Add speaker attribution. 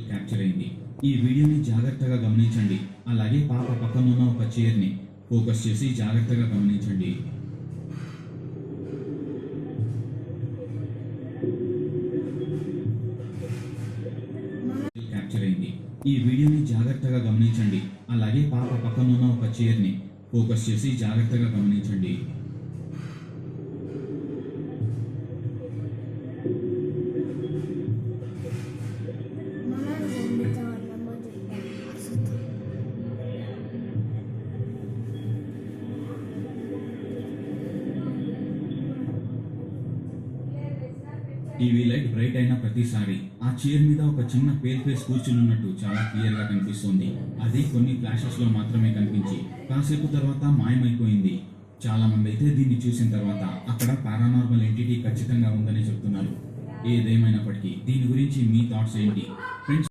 Speaker 1: Capture అయింది. ఈ వీడియోని జాగ్రత్తగా గమనించండి. అలాగే పాప పక్కనున్న ఒక చైర్ని ఫోకస్ చేసి జాగ్రత్తగా గమనించండి. క్యాప్చర్ అయింది. ఈ వీడియోని జాగ్రత్తగా గమనించండి. అలాగే పాప పక్కనున్న ఒక చైర్ని ఫోకస్ చేసి జాగ్రత్తగా గమనించండి. టీవీ లైట్ బ్రైట్ అయిన ప్రతిసారి ఆ చైర్ మీద ఒక చిన్న పేల్ ఫేస్ కూర్చున్నట్టు చాలా క్లియర్ గా కనిపిస్తోంది. అది కొన్ని ఫ్లాషెస్ లో మాత్రమే కనిపించి కాసేపు తర్వాత మాయమైపోయింది. చాలా మంది అయితే దీన్ని చూసిన తర్వాత అక్కడ పారానార్మల్ ఎంటిటీ ఖచ్చితంగా ఉందని చెప్తున్నారు. ఏదేమైనప్పటికీ దీని గురించి మీ థాట్స్ ఏంటి ఫ్రెండ్స్?